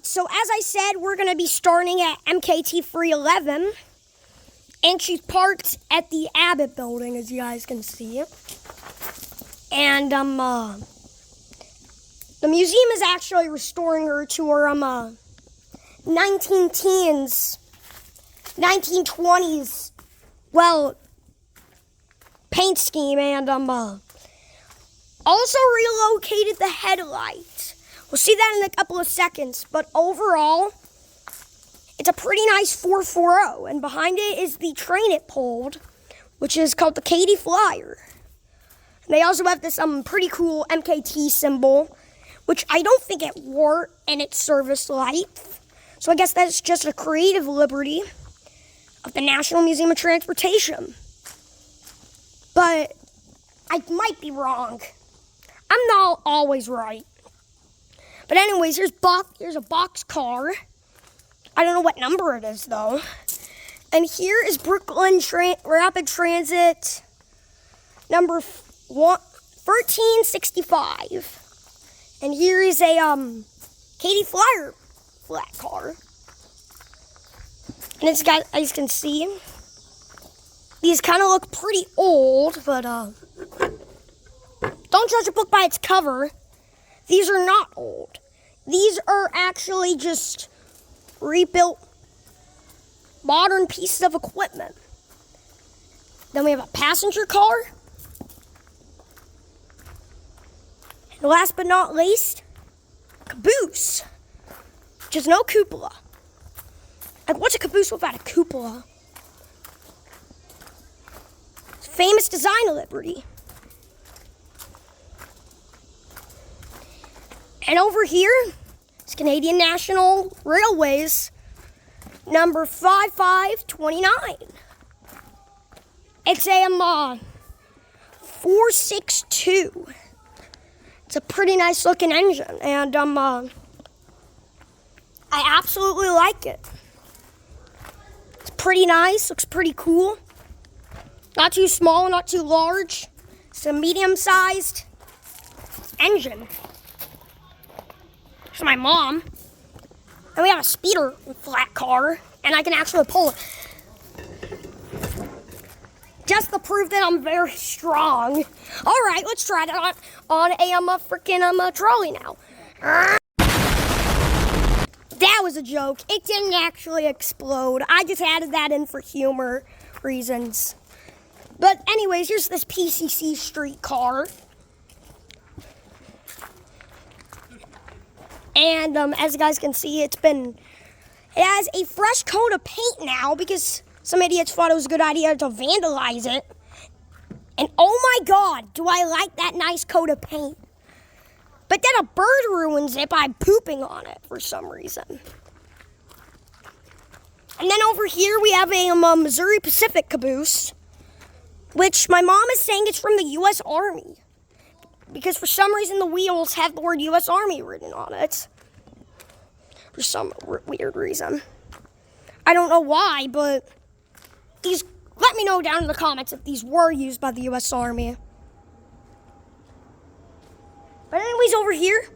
so as I said, we're going to be starting at MKT 311, and she's parked at the Abbott building, as you guys can see. And the museum is actually restoring her to her 1920s, well, paint scheme, and also relocated the headlight. We'll see that in a couple of seconds, but overall, it's a pretty nice 440, and behind it is the train it pulled, which is called the Katy Flyer. And they also have this pretty cool MKT symbol, which I don't think it wore in its service life. So I guess that's just a creative liberty of the National Museum of Transportation. But I might be wrong. I'm not always right. But anyways, here's a box car. I don't know what number it is, though. And here is Brooklyn Rapid Transit number 1365. And here is a Katy Flyer flat car. And it's got, as you can see, these kind of look pretty old, but don't judge a book by its cover. These are not old. These are actually just rebuilt modern pieces of equipment. Then we have a passenger car. And last but not least, caboose, which is no cupola. Like, what's a caboose without a cupola? It's a famous design of Liberty. And over here is Canadian National Railways, number 5529. It's a 462. It's a pretty nice looking engine, and I absolutely like it. It's pretty nice, looks pretty cool. Not too small, not too large. It's a medium-sized engine. It's my mom. And we have a speeder flat car, and I can actually pull it. Just to prove that I'm very strong. All right, let's try it on a freaking trolley now. That was a joke. It didn't actually explode. I just added that in for humor reasons. But anyways, here's this PCC streetcar. And as you guys can see, it has a fresh coat of paint now because some idiots thought it was a good idea to vandalize it. And oh my God, do I like that nice coat of paint. But then a bird ruins it by pooping on it for some reason. And then over here we have a Missouri Pacific caboose, which my mom is saying it's from the U.S. Army. Because for some reason the wheels have the word U.S. Army written on it. For some weird reason. I don't know why, but let me know down in the comments if these were used by the U.S. Army. But anyways, over here,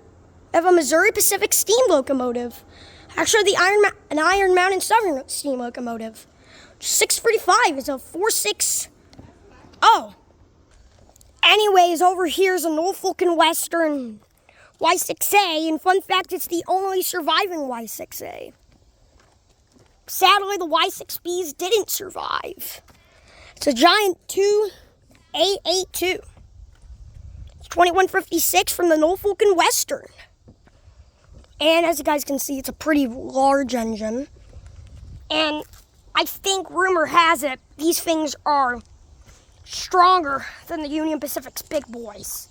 I have a Missouri Pacific steam locomotive. Actually, an Iron Mountain Southern steam locomotive. 635 is a 460. Anyways, over here is a Norfolk and Western Y6A, and fun fact, it's the only surviving Y6A. Sadly, the Y6Bs didn't survive. It's a giant 2882. It's 2156 from the Norfolk and Western. And as you guys can see, it's a pretty large engine. And I think, rumor has it, these things are stronger than the Union Pacific's big boys.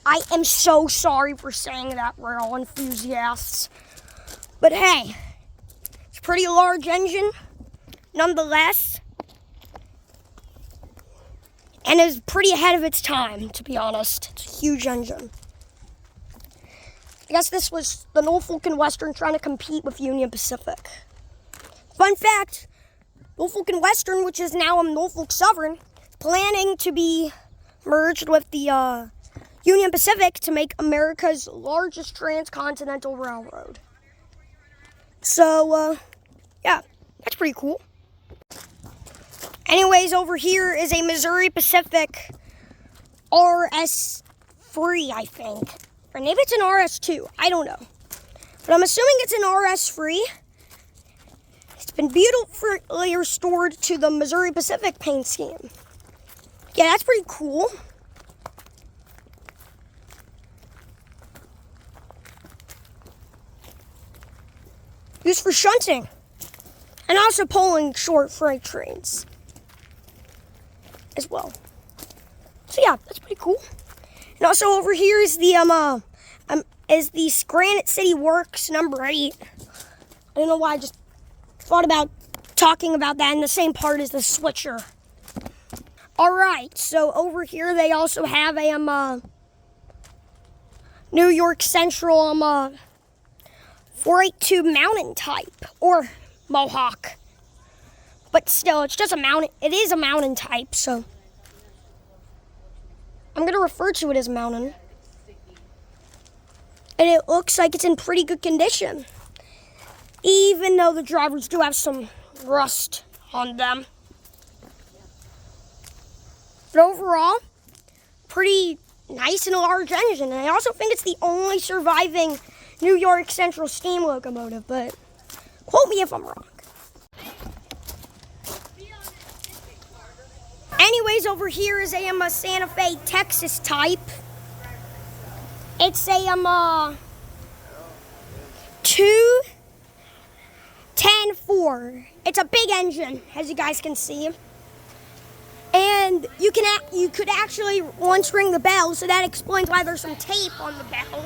I am so sorry for saying that, rail enthusiasts. But hey, it's a pretty large engine, nonetheless. And it's pretty ahead of its time, to be honest. It's a huge engine. I guess this was the Norfolk and Western trying to compete with Union Pacific. Fun fact, Norfolk and Western, which is now a Norfolk Southern, planning to be merged with the Union Pacific to make America's largest transcontinental railroad. So, yeah, that's pretty cool. Anyways, over here is a Missouri Pacific RS3, I think. Or maybe it's an RS2. I don't know. But I'm assuming it's an RS3. It's been beautifully restored to the Missouri Pacific paint scheme. Yeah, that's pretty cool. Used for shunting. And also pulling short freight trains as well. So yeah, that's pretty cool. And also over here is the Granite City Works number 8. I don't know why I just thought about talking about that in the same part as the switcher. Alright, so over here they also have a New York Central 482 Mountain type, or Mohawk. But still, it's just a mountain. It is a mountain type, so I'm going to refer to it as mountain. And it looks like it's in pretty good condition, even though the drivers do have some rust on them. But overall, pretty nice and large engine. And I also think it's the only surviving New York Central steam locomotive, but quote me if I'm wrong. Anyways, over here is a Santa Fe Texas type. It's a 210-4. It's a big engine, as you guys can see. And you could actually once ring the bell, so that explains why there's some tape on the bell.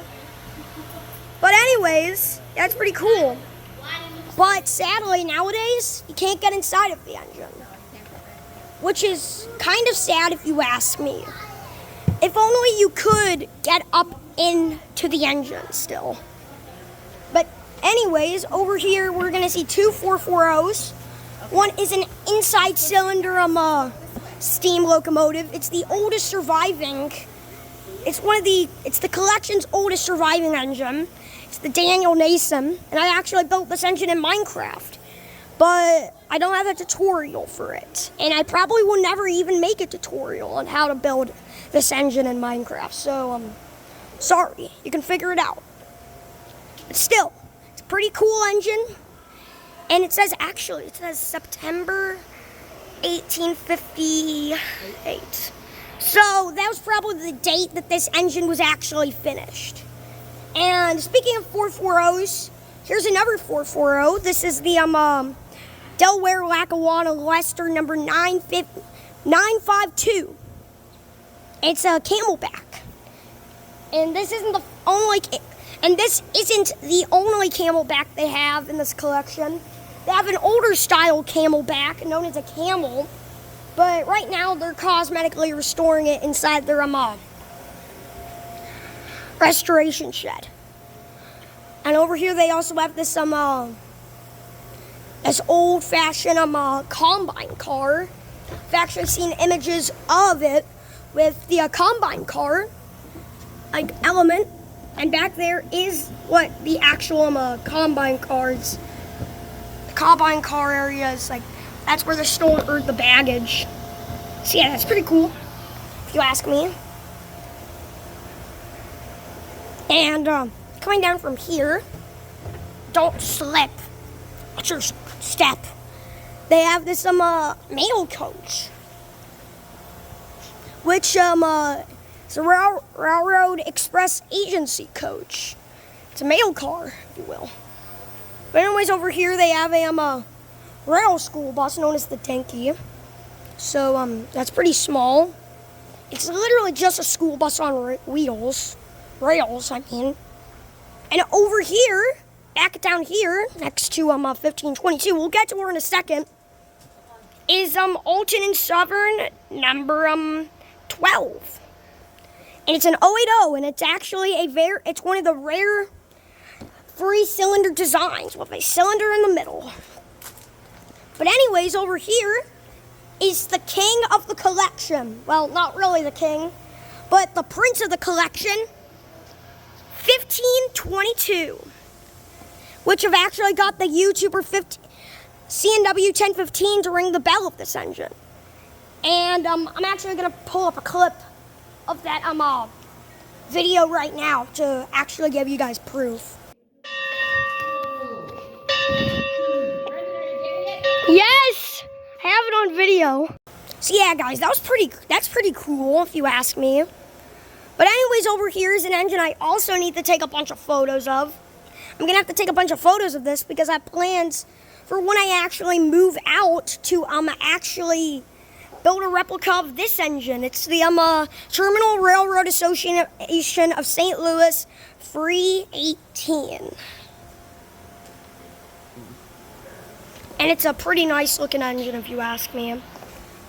But anyways, that's pretty cool. But sadly, nowadays, you can't get inside of the engine, which is kind of sad if you ask me. If only you could get up into the engine still. But anyways, over here we're going to see two 440s. One is an inside cylinder steam locomotive. It's the oldest surviving. It's the collection's oldest surviving engine. It's the Daniel Nason, and I actually built this engine in Minecraft. But I don't have a tutorial for it. And I probably will never even make a tutorial on how to build this engine in Minecraft. So, sorry. You can figure it out. But still, it's a pretty cool engine. And it says September 1858. So, that was probably the date that this engine was actually finished. And speaking of 440s, here's another 440. This is the Delaware Lackawanna Lester number 952. It's a Camelback. And this isn't the only Camelback they have in this collection. They have an older style Camelback known as a Camel, but right now they're cosmetically restoring it inside their restoration shed. And over here they also have this old-fashioned combine car. I've actually seen images of it with the combine car element, and back there is what the actual combine cars. The combine car area is that's where they're storing the baggage. So yeah, that's pretty cool, if you ask me. And coming down from here, don't slip. Watch your step. They have this mail coach, which it's a Railroad Express Agency coach. It's a mail car, if you will. But anyways, over here they have a rail school bus known as the Dinky. So that's pretty small. It's literally just a school bus on wheels. Rails, I mean. And over here, back down here, next to 1522, we'll get to her in a second, is Alton and Southern number 12. And it's an 080, and it's actually it's one of the rare 3-cylinder designs with a cylinder in the middle. But anyways, over here is the king of the collection. Well, not really the king, but the prince of the collection, 1522. which have actually got the YouTuber CNW 1015 to ring the bell of this engine. And I'm actually going to pull up a clip of that video right now to actually give you guys proof. Yes, I have it on video. So yeah, guys, that's pretty cool if you ask me. But anyways, over here is an engine I also need to take a bunch of photos of. I'm gonna have to take a bunch of photos of this because I have plans for when I actually move out to actually build a replica of this engine. It's the Terminal Railroad Association of St. Louis 318. And it's a pretty nice looking engine if you ask me.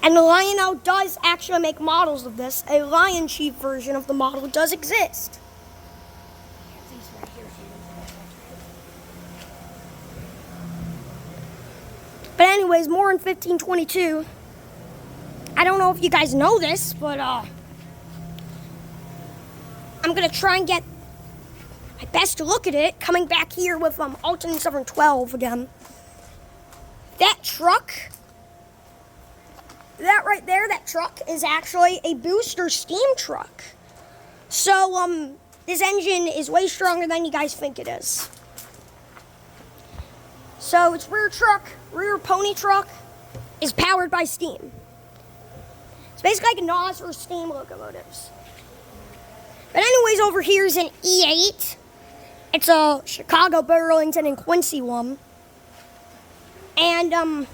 And the Lionel does actually make models of this. A Lion Chief version of the model does exist. But anyways, more in 1522. I don't know if you guys know this, but I'm gonna try and get my best look at it. Coming back here with Alton 712 again. That truck, that right there, that truck is actually a booster steam truck. So this engine is way stronger than you guys think it is. So its rear pony truck is powered by steam. It's basically like a NOS for steam locomotives. But anyways, over here is an E8. It's a Chicago, Burlington, and Quincy one. And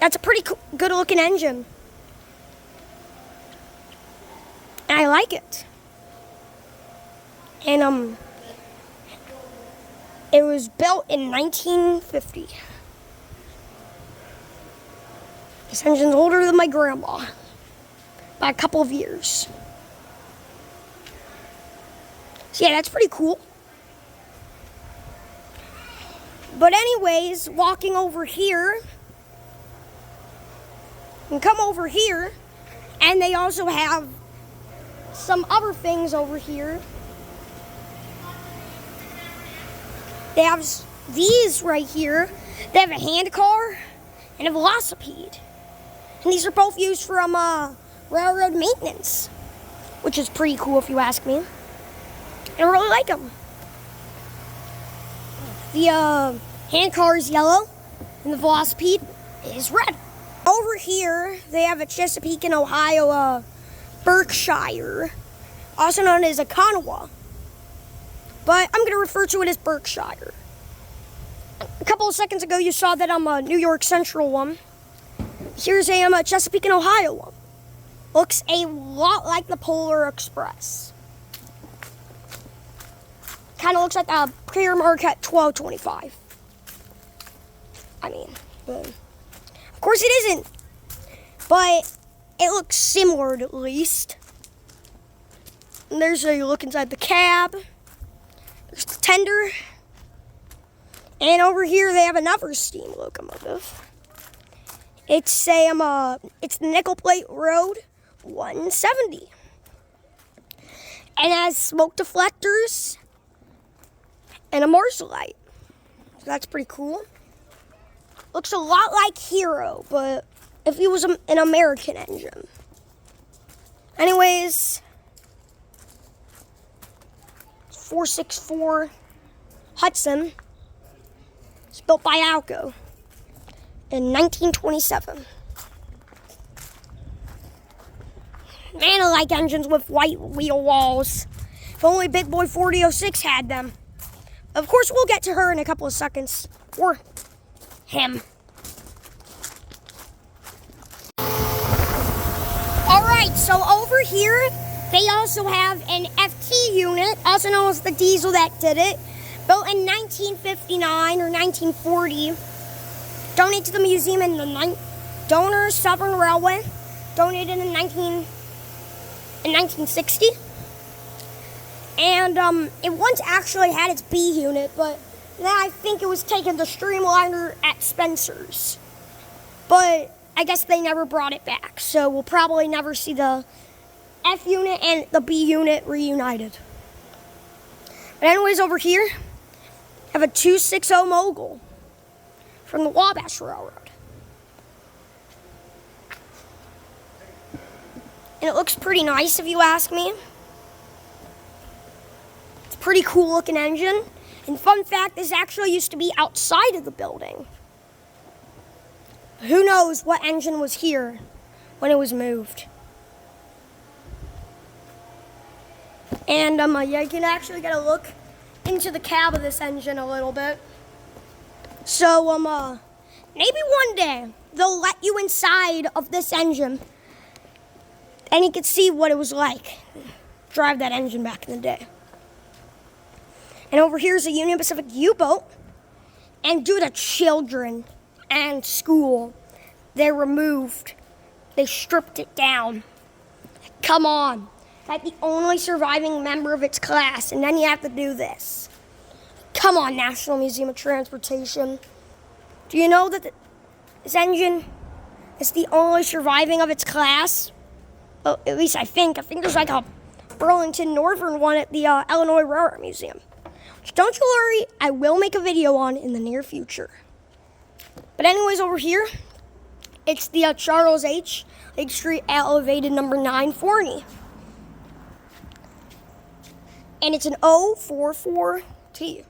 that's a pretty good looking engine. And I like it. And it was built in 1950. This engine's older than my grandma by a couple of years. So yeah, that's pretty cool. But anyways, walking over here, and come over here, and they also have some other things over here. They have these right here. They have a hand car and a velocipede. And these are both used for railroad maintenance, which is pretty cool if you ask me. I really like them. The hand car is yellow, and the velocipede is red. Over here, they have a Chesapeake and Ohio Berkshire, also known as a Kanawha. But I'm going to refer to it as Berkshire. A couple of seconds ago, you saw that I'm a New York Central one. Here's a Chesapeake and Ohio one. Looks a lot like the Polar Express. Kind of looks like the Premier Marquette 1225. I mean, but of course it isn't. But it looks similar at least. And there's a look inside the cab. There's the tender. And over here they have another steam locomotive. It's it's the Nickel Plate Road 170. And it has smoke deflectors and a Marshall light. So that's pretty cool. Looks a lot like Hero, but if it was an American engine. Anyways, 464 Hudson. It's built by Alco in 1927. Man, I like engines with white wheel walls. If only Big Boy 4006 had them. Of course, we'll get to her in a couple of seconds. Or him. Alright, so over here, they also have an FT unit, also known as the diesel that did it. Built in 1959 or 1940. Donated to the museum in the Donor Southern Railway. Donated in 1960. And it once actually had its B unit, but then I think it was taken to Streamliner at Spencer's. But I guess they never brought it back, so we'll probably never see the F unit and the B unit reunited. But anyways, over here, have a 260 Mogul from the Wabash Railroad. And it looks pretty nice if you ask me. It's a pretty cool looking engine. And fun fact, this actually used to be outside of the building. Who knows what engine was here when it was moved. And yeah, you can actually get a look into the cab of this engine a little bit. So maybe one day they'll let you inside of this engine and you can see what it was like drive that engine back in the day. And over here's a Union Pacific U-boat, and due to children and school, they stripped it down. Come on. That's the only surviving member of its class, and then you have to do this. Come on, National Museum of Transportation. Do you know that this engine is the only surviving of its class? Well, at least I think. I think there's like a Burlington Northern one at the Illinois Railroad Museum. Which, don't you worry, I will make a video on in the near future. But anyways, over here, it's the Charles H. Lake Street Elevated number 940. And it's an 044T.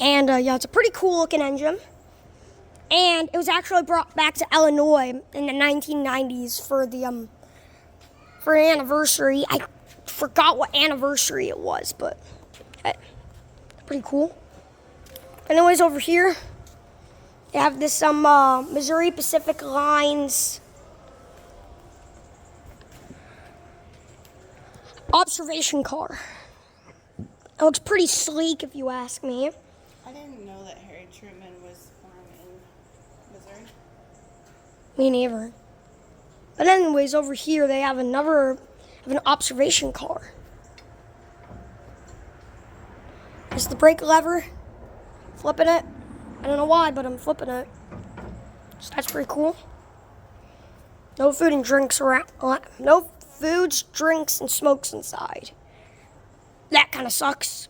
And yeah, it's a pretty cool looking engine. And it was actually brought back to Illinois in the 1990s for an anniversary. I forgot what anniversary it was, but pretty cool. Anyways, over here, they have this Missouri Pacific Lines observation car. It looks pretty sleek, if you ask me. I didn't know that Harry Truman was born in Missouri. Me neither. But anyways, over here they have an observation car. There's the brake lever. Flipping it. I don't know why, but I'm flipping it. So that's pretty cool. No food and drinks around. No foods, drinks, and smokes inside. That kind of sucks.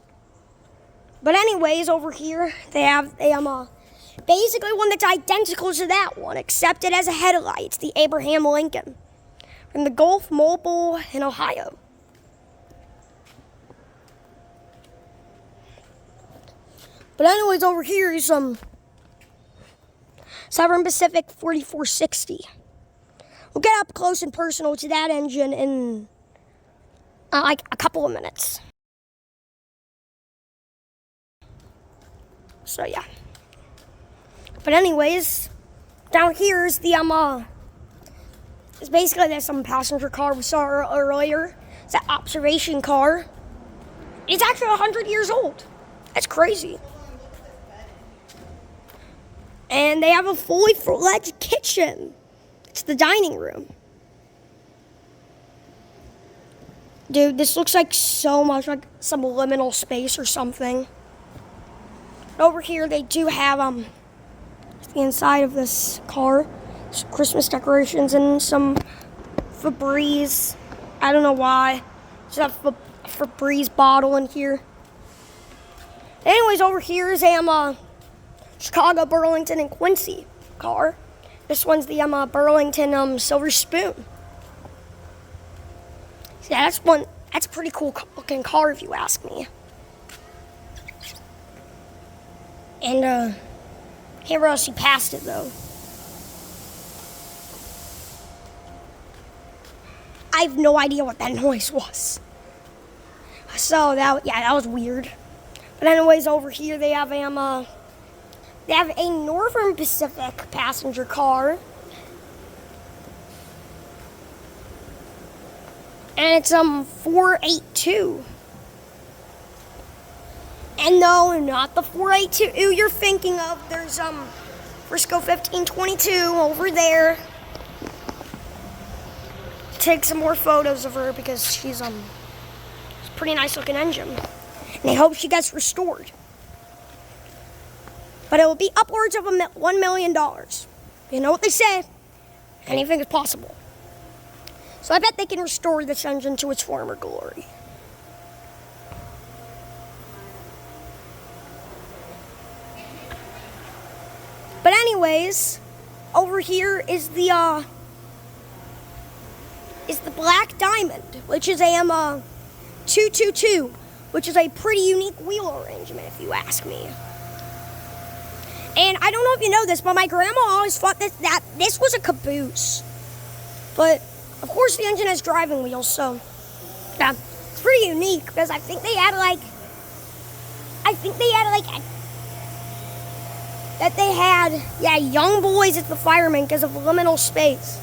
But anyways, over here they have basically one that's identical to that one, except it has a headlight. It's the Abraham Lincoln from the Gulf Mobile in Ohio. But anyways, over here is Southern Pacific 4460. We'll get up close and personal to that engine in like a couple of minutes. So yeah. But anyways, down here is the it's basically there's passenger car we saw earlier. It's that observation car. It's actually 100 years old. That's crazy. And they have a fully fledged kitchen. It's the dining room. Dude, this looks like so much like some liminal space or something. Over here they do have the inside of this car, some Christmas decorations and some Febreze. I don't know why. Just have a Febreze bottle in here. Anyways, over here is a Chicago, Burlington, and Quincy car. This one's the Burlington Silver Spoon. So yeah, that's a pretty cool looking car if you ask me. And can't really see past it though. I have no idea what that noise was. So that was weird. But anyways, over here they have a Northern Pacific passenger car. And it's 482. And no, not the 482 you're thinking of. There's Frisco 1522 over there. Take some more photos of her because she's it's a pretty nice looking engine. And I hope she gets restored. But it will be upwards of $1 million. You know what they say? Anything is possible. So I bet they can restore this engine to its former glory. anyways, over here is the Black Diamond, which is a 222, which is a pretty unique wheel arrangement, if you ask me. And I don't know if you know this, but my grandma always thought that this was a caboose. But of course, the engine has driving wheels, so yeah, it's pretty unique because I think they had young boys as the firemen because of limited space.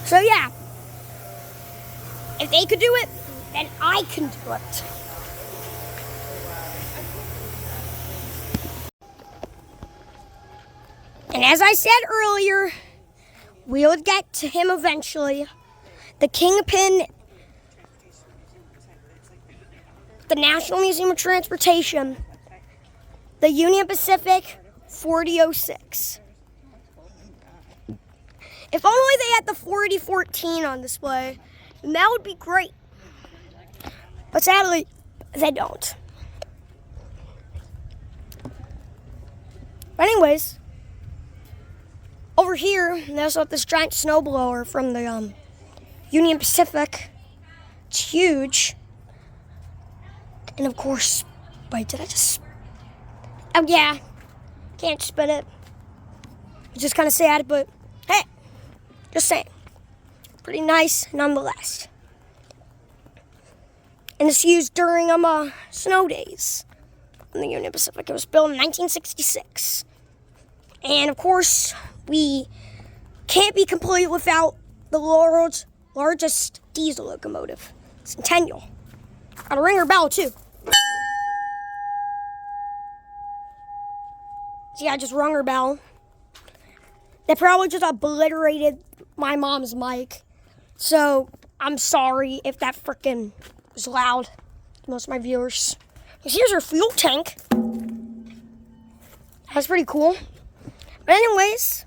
So yeah, if they could do it, then I can do it. And as I said earlier, we would get to him eventually. The kingpin, the National Museum of Transportation, the Union Pacific 4006. If only they had the 4014 on display, then that would be great. But sadly, they don't. But anyways, over here, they also have this giant snowblower from the Union Pacific. It's huge. And of course, wait, did I just... Oh yeah, can't spin it. It's just kind of sad, but hey, just saying. Pretty nice nonetheless. And it's used during snow days in the Union Pacific. It was built in 1966. And of course, we can't be complete without the world's largest diesel locomotive, Centennial. Got a ringer bell too. See, I just rung her bell. They probably just obliterated my mom's mic. So, I'm sorry if that frickin' was loud to most of my viewers. Here's her fuel tank. That's pretty cool. But anyways,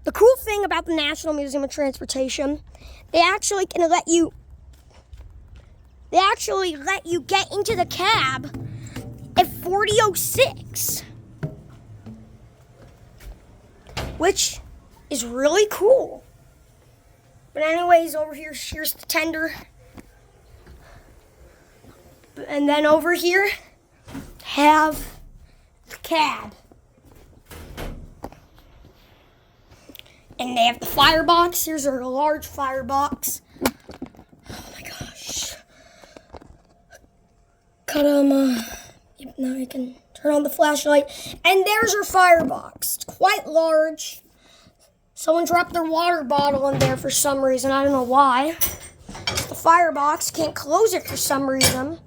the cool thing about the National Museum of Transportation, they actually let you get into the cab at 4006. Which is really cool. But anyways, over here's the tender. And then over here, have the cab. And they have the firebox. Here's our large firebox. Oh my gosh. Now I can turn on the flashlight. And there's our firebox. It's quite large. Someone dropped their water bottle in there for some reason. I don't know why. It's the firebox. Can't close it for some reason.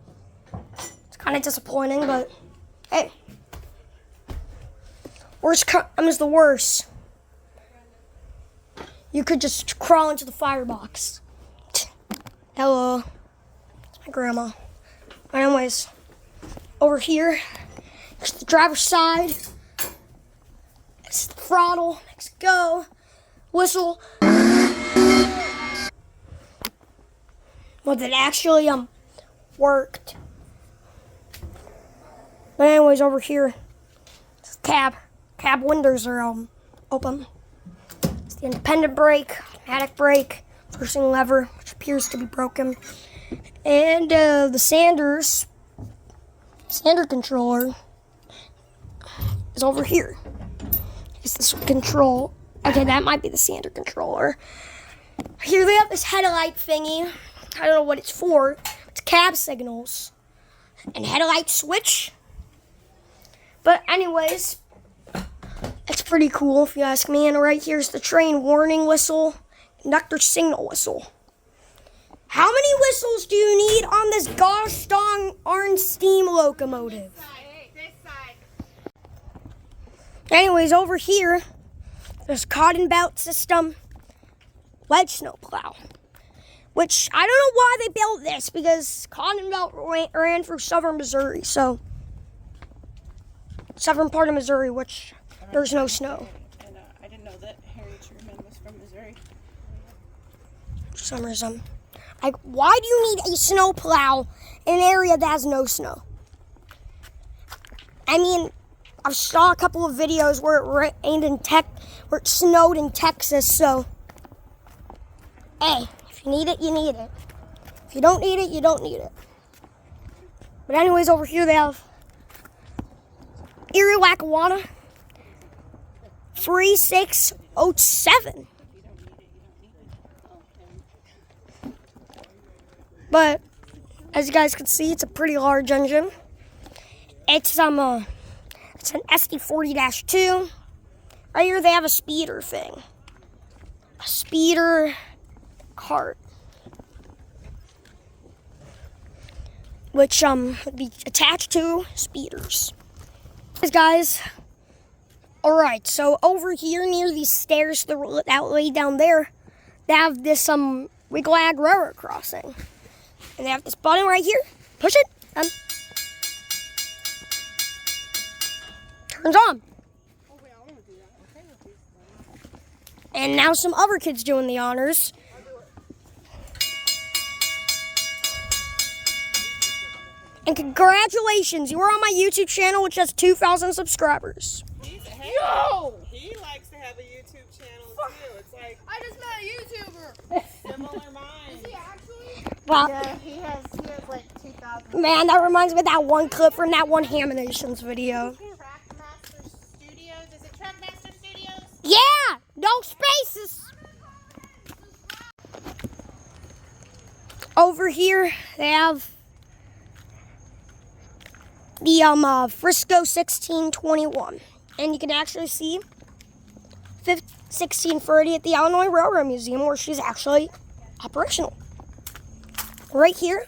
It's kind of disappointing, but hey. Worst comes the worst. You could just crawl into the firebox. Hello. It's my grandma. But anyways, over here, it's the driver's side. It's the throttle. Let's go. Whistle. Well, that actually worked. But anyways, over here, it's the cab. Cab windows are open. It's the independent brake, automatic brake, forcing lever, which appears to be broken. And the sander controller is over here. Is this control? Okay, that might be the sander controller. Here they have this headlight thingy. I don't know what it's for. It's cab signals and headlight switch. But anyways, it's pretty cool if you ask me. And right here's the train warning whistle, conductor signal whistle. How many whistles do you need on this gosh darn orange steam locomotive? This side. Anyways, over here, there's cotton belt system, wedge snowplow. Which, I don't know why they built this, because cotton belt ran through southern Missouri, so southern part of Missouri, which there's no snow. And I didn't know that Harry Truman was from Missouri. For some reason. Like, why do you need a snowplow in an area that has no snow? I mean, I saw a couple of videos where it rained where it snowed in Texas. So, hey, if you need it, you need it. If you don't need it, you don't need it. But anyways, over here they have Erie Lackawanna 3607. But as you guys can see, it's a pretty large engine. It's an SD40-2. Right here they have a speeder thing. A speeder cart. Which would be attached to speeders. Guys, alright, so over here near these stairs that lay down there, they have this Wiglag railroad crossing. And they have this button right here. Push it. Turns on. And now some other kids doing the honors. And congratulations, you are on my YouTube channel, which has 2,000 subscribers. Yo! He likes to have a YouTube channel too. It's like I just met a YouTuber. similar minds. Is he actually? Well, Yeah, he has like 2,000. man, that reminds me of that one clip from that one Haminations video. Trackmaster Studios. Is it Trackmaster Studios? Yeah! No spaces! Over here, they have the Frisco 1621. And you can actually see 1630 at the Illinois Railroad Museum, where she's actually operational. Right here,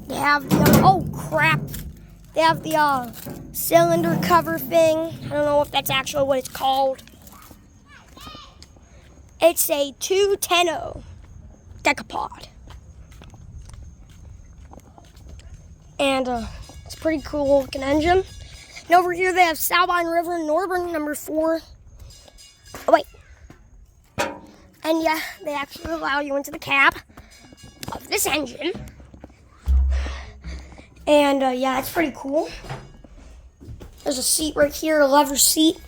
they have the, oh crap, they have the cylinder cover thing. I don't know if that's actually what it's called. It's a 210 decapod. And it's a pretty cool looking engine. And over here they have Sabine River Norburn number 4. Oh wait. And yeah, they actually allow you into the cab of this engine. And yeah, it's pretty cool. There's a seat right here, a leather seat.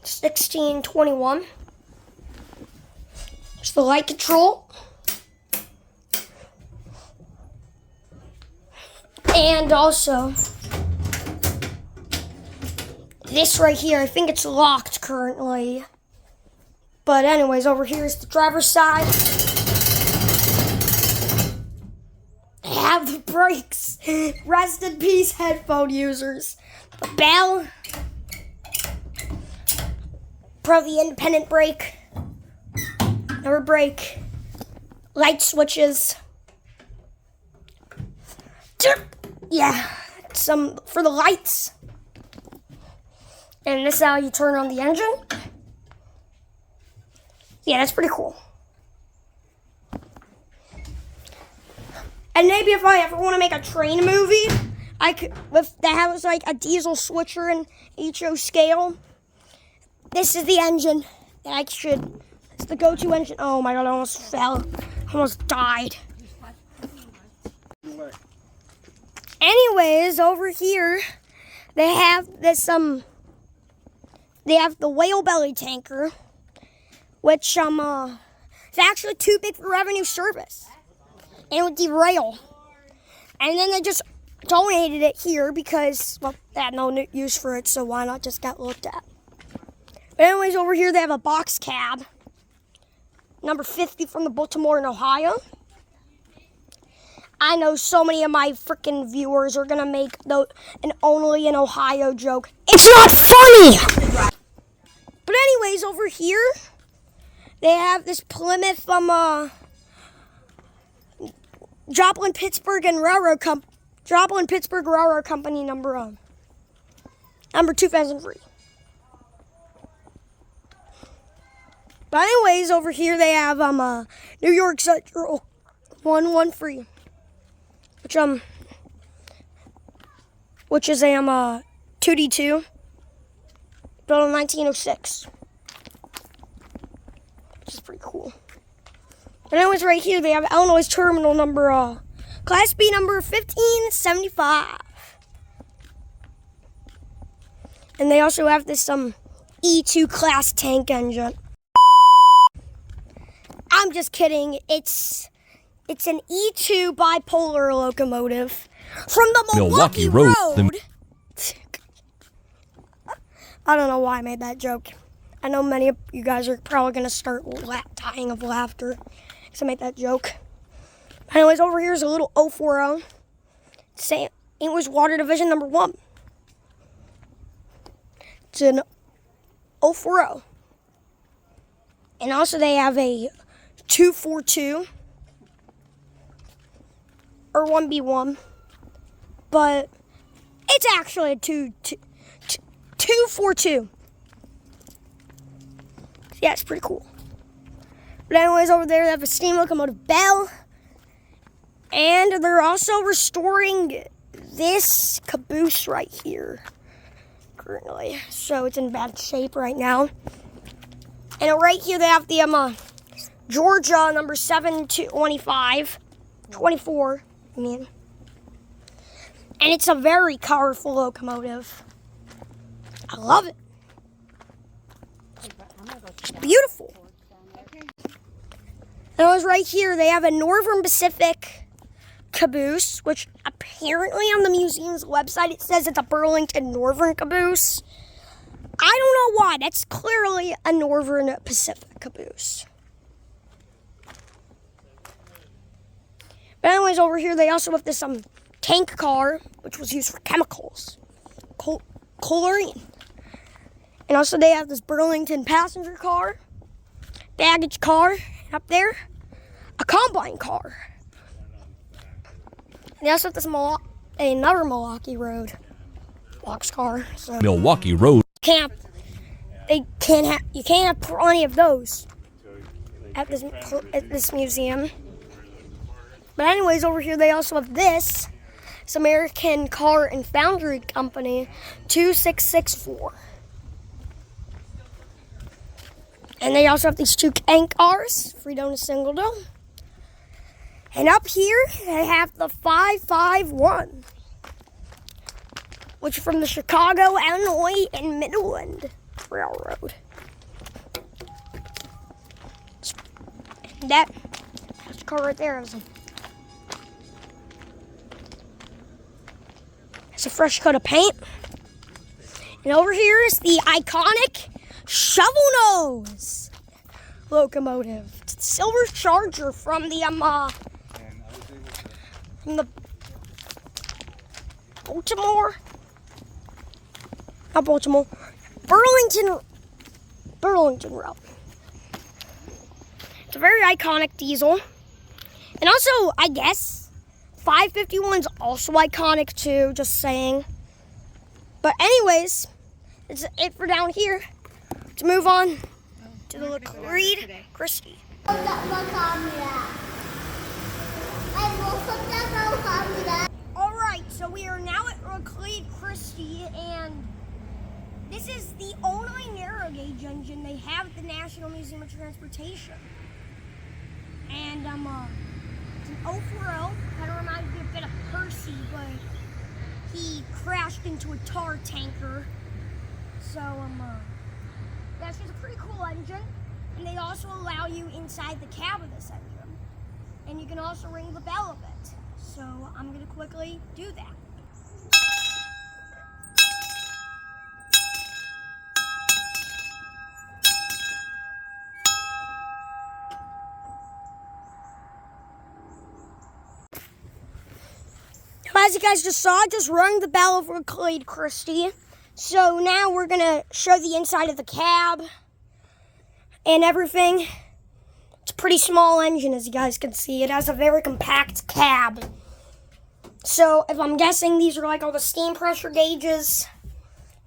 1621. There's the light control. And also, this right here, I think it's locked currently. But anyways, over here is the driver's side. They have the brakes. Rest in peace, headphone users. The bell. Probably independent brake. Another brake. Light switches. Yeah, some for the lights. And this is how you turn on the engine. Yeah, that's pretty cool. And maybe if I ever want to make a train movie, I could, that has like a diesel switcher and HO scale. This is the engine that I should, it's the go-to engine. Oh my God, I almost fell. I almost died. Anyways, over here, they have this, they have the whale belly tanker, which, it's actually too big for revenue service. And it would derail. And then they just donated it here because, well, they had no use for it, so why not just get looked at. But anyways, over here they have a box cab, number 50 from the Baltimore in Ohio. I know so many of my freaking viewers are gonna make an only in Ohio joke. It's not funny! But anyways, over here, they have this Plymouth Joplin-Pittsburgh Railroad Company number 2003. But anyways, over here they have New York Central 113, which is a 2D2 built in 1906, which is pretty cool. And anyways, right here they have Illinois Terminal number Class B number 1575. And they also have this E2 class tank engine. I'm just kidding. It's an E2 bipolar locomotive from the Milwaukee Road. I don't know why I made that joke. I know many of you guys are probably going to start dying of laughter because I made that joke. Anyways, over here is a little 040. St. Louis Water Division number 1. It's an 040. And also they have a 242 or 1B1. But it's actually a 242. Yeah, it's pretty cool. But anyways, over there they have a steam locomotive Bell. And they're also restoring this caboose right here currently. So it's in bad shape right now. And right here they have the Georgia number 724, I mean. And it's a very powerful locomotive. I love it. It's beautiful. And I was right here. They have a Northern Pacific caboose, which apparently on the museum's website it says it's a Burlington Northern caboose. I don't know why. That's clearly a Northern Pacific caboose. But anyways, over here they also have this tank car, which was used for chemicals, chlorine. And also they have this Burlington passenger car, baggage car, and up there, a combine car. And they also have this another Milwaukee Road boxcar. So Milwaukee Road. you can't have plenty of those at this museum. But anyways, over here they also have this. It's American Car and Foundry Company 2664. And they also have these 2 tank cars, Freedom and Single Dome. And up here they have the 551, which is from the Chicago, Illinois, and Midland Railroad. And that's the car right there. It's a fresh coat of paint. And over here is the iconic Shovel Nose locomotive. It's a Silver Charger from the Burlington route. It's a very iconic diesel. And also, I guess 551's also iconic too, just saying. But anyways, it's it for down here. To move on to the Reed Christie. Alright, so we are now at Reed Christie, and this is the only narrow gauge engine they have at the National Museum of Transportation. And it's an 040, kind of reminds me a bit of Percy, but he crashed into a tar tanker. So that's just a pretty cool engine, and they also allow you inside the cab of this engine, and you can also ring the bell of it. So I'm going to quickly do that. As you guys just saw, I just rang the bell of Reed Christie. So now we're going to show the inside of the cab and everything. It's a pretty small engine, as you guys can see. It has a very compact cab. So if I'm guessing, these are like all the steam pressure gauges.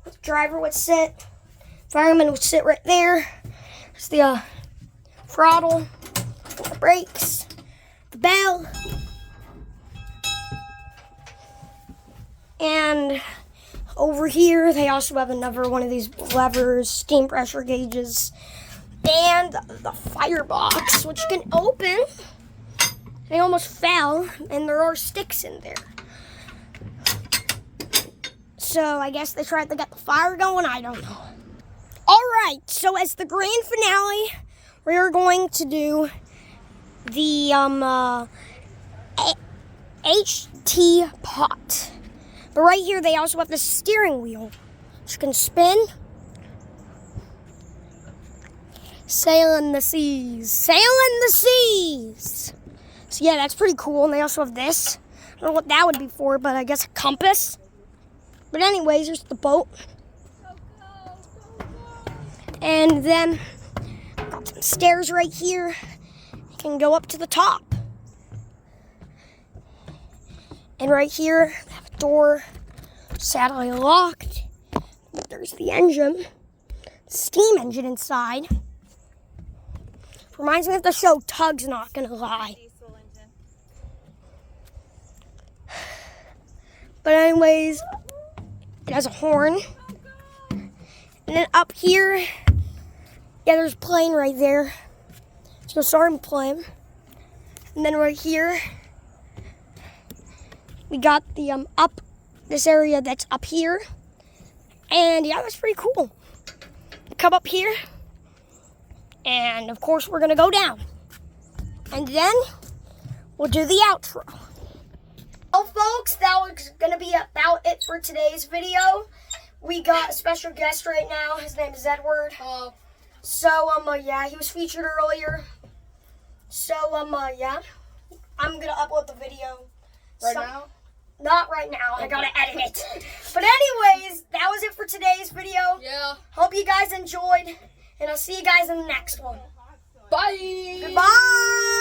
The driver would sit. Fireman would sit right there. There's the throttle, the brakes, the bell. And over here, they also have another one of these levers, steam pressure gauges, and the firebox, which you can open. They almost fell, and there are sticks in there. So So I guess they tried to get the fire going. I don't know. All right. So as the grand finale, we are going to do the HT pot. But right here, they also have the steering wheel, which you can spin. Sailing the seas. Sailing the seas. So yeah, that's pretty cool. And they also have this. I don't know what that would be for, but I guess a compass. But anyways, there's the boat. And then got some stairs right here. You can go up to the top. And right here, they have a door, sadly locked. But there's the engine, steam engine inside. Reminds me of the show Tug's Not Gonna Lie. Diesel engine. But anyways, it has a horn. And then up here, yeah, there's a plane right there. So sorry, I'm playing. And then right here, we got the up this area that's up here. And yeah, that's pretty cool. Come up here. And of course, we're gonna go down. And then we'll do the outro. Well, folks, that was gonna be about it for today's video. We got a special guest right now. His name is Edward. Hello. So, yeah, he was featured earlier. So, yeah, I'm gonna upload the video. Now? Not right now. I gotta edit it. But anyways, that was it for today's video. Yeah. Hope you guys enjoyed, and I'll see you guys in the next one. Bye. Goodbye.